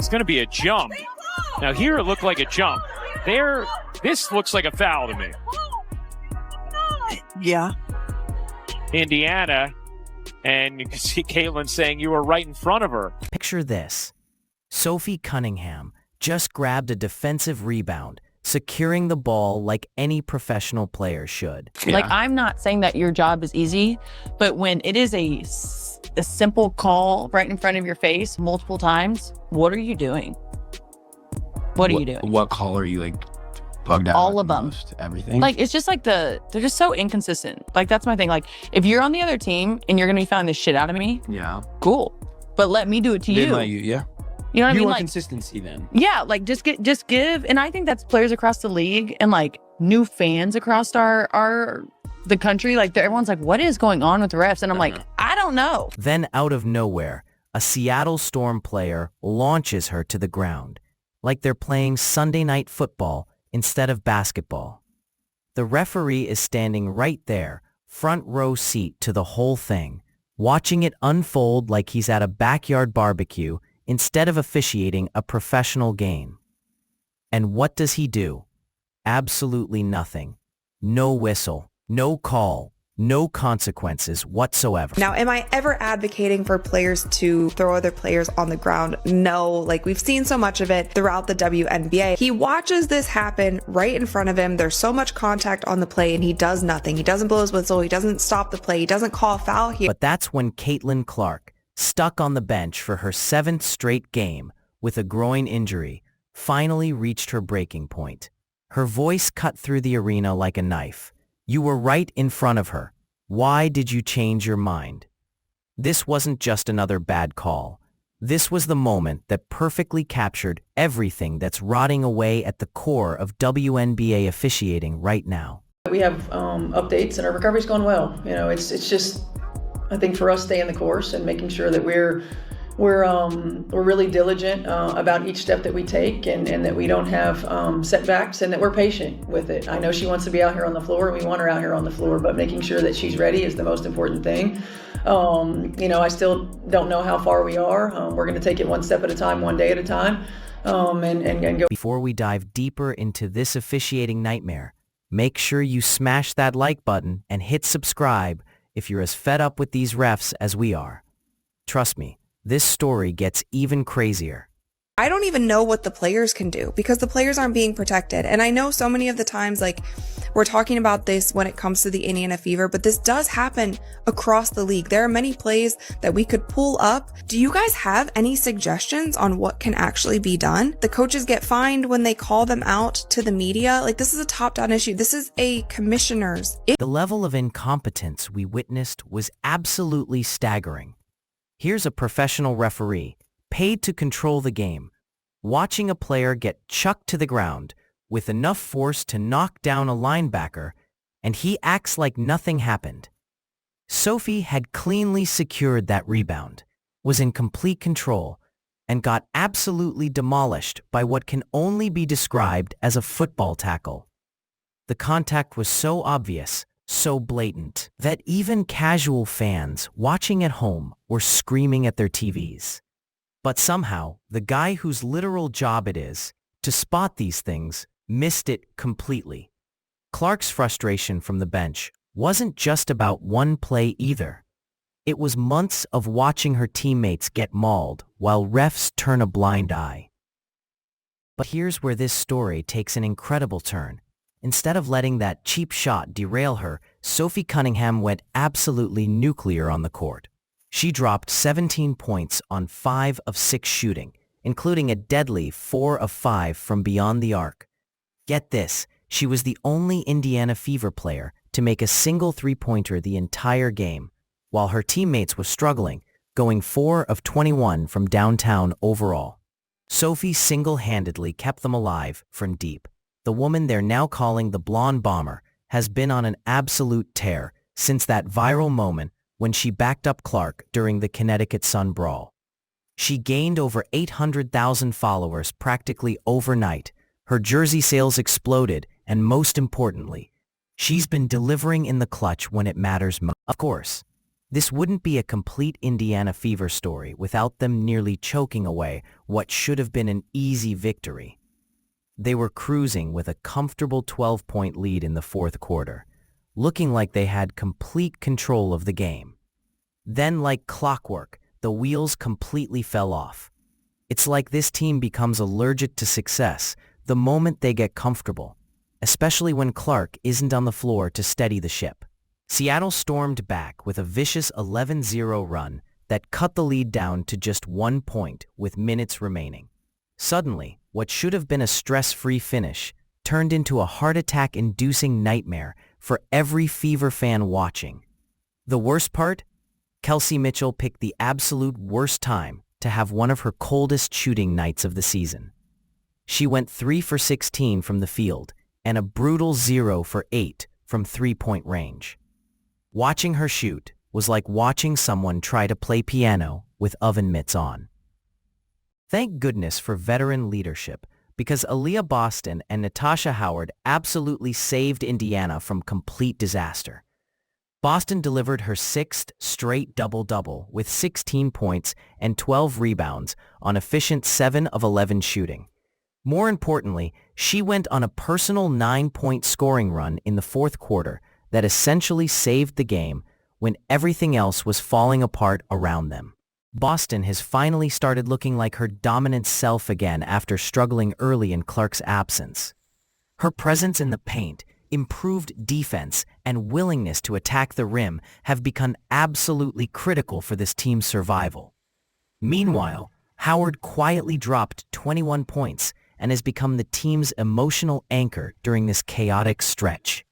It's going to be a jump. Now here it looked like a jump. There, this looks like a foul to me. Yeah. Indiana, and you can see Caitlin saying you were right in front of her. Picture this. Sophie Cunningham just grabbed a defensive rebound, securing the ball like any professional player should. Yeah. Like, I'm not saying that your job is easy, but when it is a simple call right in front of your face multiple times, what are you doing? What are you doing? What call are you like bugged out? All of them. Most? Everything? Like, it's just like they're just so inconsistent. Like, that's my thing. Like, if you're on the other team and you're going to be finding the shit out of me, yeah, cool. But let me do it to you. Yeah. You know what I mean? You want like consistency then. Yeah, like just give. And I think that's players across the league and like new fans across the country. Like everyone's like, what is going on with the refs? And I'm like, I don't know. Then out of nowhere, a Seattle Storm player launches her to the ground, like they're playing Sunday night football instead of basketball. The referee is standing right there, front row seat to the whole thing, watching it unfold like he's at a backyard barbecue instead of officiating a professional game. And what does he do? Absolutely nothing. No whistle, no call, no consequences whatsoever. Now, am I ever advocating for players to throw other players on the ground? No, like we've seen so much of it throughout the WNBA. He watches this happen right in front of him. There's so much contact on the play and he does nothing. He doesn't blow his whistle. He doesn't stop the play. He doesn't call a foul here. But that's when Caitlin Clark, stuck on the bench for her 7th straight game with a groin injury, finally reached her breaking point. Her voice cut through the arena like a knife. You were right in front of her. Why did you change your mind? This wasn't just another bad call. This was the moment that perfectly captured everything that's rotting away at the core of WNBA officiating right now. We have updates and our recovery's going well. You know, it's just, I think for us staying the course and making sure that we're really diligent about each step that we take and that we don't have setbacks and that we're patient with it. I know she wants to be out here on the floor and we want her out here on the floor, but making sure that she's ready is the most important thing. You know, I still don't know how far we are. We're going to take it one step at a time, one day at a time, and go. Before we dive deeper into this officiating nightmare, make sure you smash that like button and hit subscribe if you're as fed up with these refs as we are. Trust me, this story gets even crazier. I don't even know what the players can do because the players aren't being protected. And I know so many of the times, like we're talking about this when it comes to the Indiana Fever, but this does happen across the league. There are many plays that we could pull up. Do you guys have any suggestions on what can actually be done? The coaches get fined when they call them out to the media. Like, this is a top-down issue. This is a commissioner's issue. The level of incompetence we witnessed was absolutely staggering. Here's a professional referee, paid to control the game, watching a player get chucked to the ground with enough force to knock down a linebacker, and he acts like nothing happened. Sophie had cleanly secured that rebound, was in complete control, and got absolutely demolished by what can only be described as a football tackle. The contact was so obvious, so blatant, that even casual fans watching at home were screaming at their TVs. But somehow, the guy whose literal job it is to spot these things missed it completely. Clark's frustration from the bench wasn't just about one play either. It was months of watching her teammates get mauled while refs turn a blind eye. But here's where this story takes an incredible turn. Instead of letting that cheap shot derail her, Sophie Cunningham went absolutely nuclear on the court. She dropped 17 points on 5 of 6 shooting, including a deadly 4 of 5 from beyond the arc. Get this, she was the only Indiana Fever player to make a single three-pointer the entire game, while her teammates were struggling, going 4 of 21 from downtown overall. Sophie single-handedly kept them alive from deep. The woman they're now calling the Blonde Bomber has been on an absolute tear since that viral moment when she backed up Clark during the Connecticut Sun Brawl. She gained over 800,000 followers practically overnight. Her jersey sales exploded, and most importantly, she's been delivering in the clutch when it matters most. Of course, This wouldn't be a complete Indiana Fever story without them nearly choking away what should have been an easy victory. They were cruising with a comfortable 12-point lead in the fourth quarter, looking like they had complete control of the game. Then, like clockwork, the wheels completely fell off. It's like this team becomes allergic to success the moment they get comfortable, especially when Clark isn't on the floor to steady the ship. Seattle stormed back with a vicious 11-0 run that cut the lead down to just 1 point with minutes remaining. Suddenly, what should have been a stress-free finish turned into a heart attack-inducing nightmare for every Fever fan watching. The worst part? Kelsey Mitchell picked the absolute worst time to have one of her coldest shooting nights of the season. She went 3 for 16 from the field and a brutal 0 for 8 from three-point range. Watching her shoot was like watching someone try to play piano with oven mitts on. Thank goodness for veteran leadership, because Aaliyah Boston and Natasha Howard absolutely saved Indiana from complete disaster. Boston delivered her 6th straight double-double with 16 points and 12 rebounds on efficient 7 of 11 shooting. More importantly, she went on a personal 9-point scoring run in the fourth quarter that essentially saved the game when everything else was falling apart around them. Boston has finally started looking like her dominant self again after struggling early in Clark's absence. Her presence in the paint, improved defense, and willingness to attack the rim have become absolutely critical for this team's survival. Meanwhile, Howard quietly dropped 21 points and has become the team's emotional anchor during this chaotic stretch.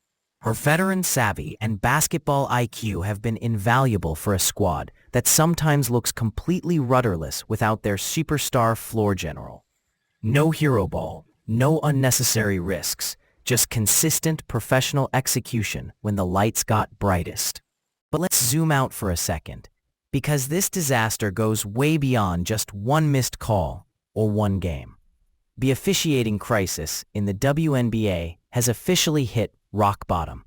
Her veteran savvy and basketball IQ have been invaluable for a squad that sometimes looks completely rudderless without their superstar floor general. No hero ball, no unnecessary risks, just consistent professional execution when the lights got brightest. But let's zoom out for a second, because this disaster goes way beyond just one missed call or one game. The officiating crisis in the WNBA has officially hit rock bottom,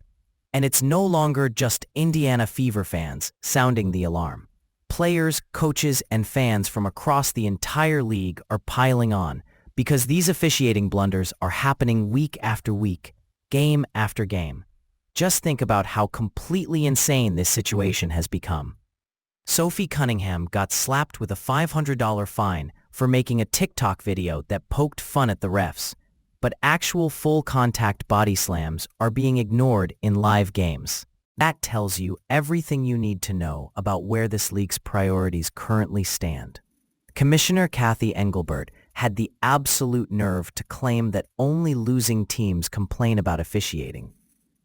and it's no longer just Indiana Fever fans sounding the alarm. Players, coaches, and fans from across the entire league are piling on because these officiating blunders are happening week after week, game after game. Just think about how completely insane this situation has become. Sophie Cunningham got slapped with a $500 fine for making a TikTok video that poked fun at the refs, but actual full-contact body slams are being ignored in live games. That tells you everything you need to know about where this league's priorities currently stand. Commissioner Kathy Engelbert had the absolute nerve to claim that only losing teams complain about officiating.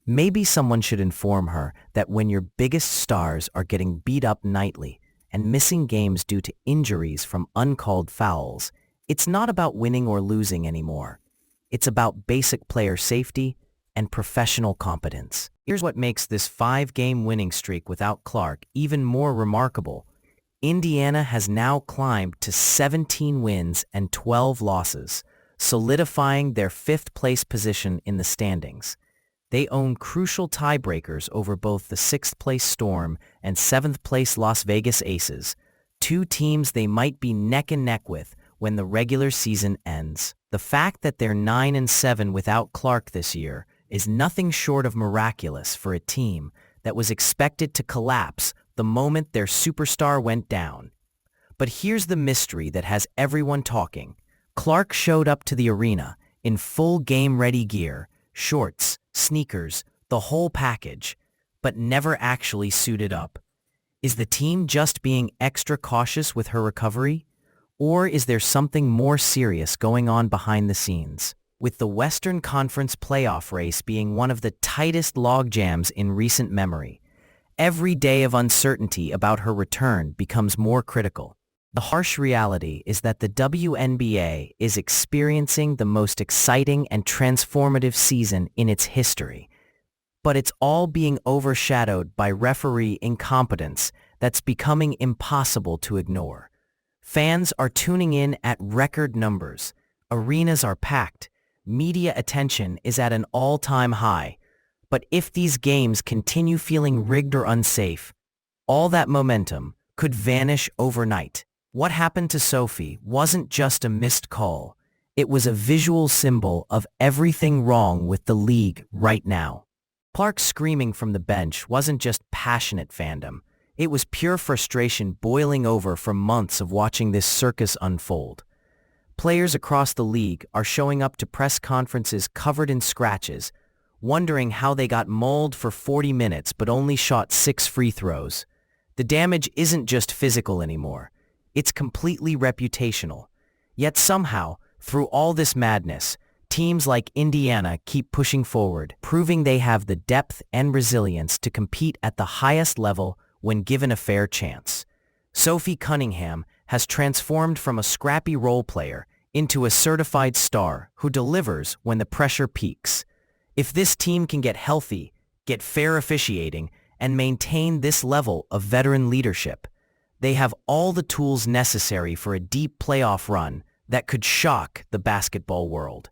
Maybe someone should inform her that when your biggest stars are getting beat up nightly and missing games due to injuries from uncalled fouls, it's not about winning or losing anymore. It's about basic player safety and professional competence. Here's what makes this 5-game winning streak without Clark even more remarkable. Indiana has now climbed to 17 wins and 12 losses, solidifying their 5th-place position in the standings. They own crucial tiebreakers over both the 6th-place Storm and 7th-place Las Vegas Aces, 2 teams they might be neck and neck with when the regular season ends. The fact that they're 9-7 without Clark this year is nothing short of miraculous for a team that was expected to collapse the moment their superstar went down. But here's the mystery that has everyone talking. Clark showed up to the arena in full game-ready gear, shorts, sneakers, the whole package, but never actually suited up. Is the team just being extra cautious with her recovery? Or is there something more serious going on behind the scenes? With the Western Conference playoff race being one of the tightest logjams in recent memory, every day of uncertainty about her return becomes more critical. The harsh reality is that the WNBA is experiencing the most exciting and transformative season in its history. But it's all being overshadowed by referee incompetence that's becoming impossible to ignore. Fans are tuning in at record numbers. Arenas are packed. Media attention is at an all-time high. But if these games continue feeling rigged or unsafe, All that momentum could vanish overnight. What happened to Sophie wasn't just a missed call. It was a visual symbol of everything wrong with the league right now. Clark's screaming from the bench wasn't just passionate fandom. It was pure frustration boiling over from months of watching this circus unfold. Players across the league are showing up to press conferences covered in scratches, wondering how they got mauled for 40 minutes but only shot 6 free throws. The damage isn't just physical anymore. It's completely reputational. Yet somehow, through all this madness, teams like Indiana keep pushing forward, proving they have the depth and resilience to compete at the highest level when given a fair chance. Sophie Cunningham has transformed from a scrappy role player into a certified star who delivers when the pressure peaks. If this team can get healthy, get fair officiating, and maintain this level of veteran leadership, they have all the tools necessary for a deep playoff run that could shock the basketball world.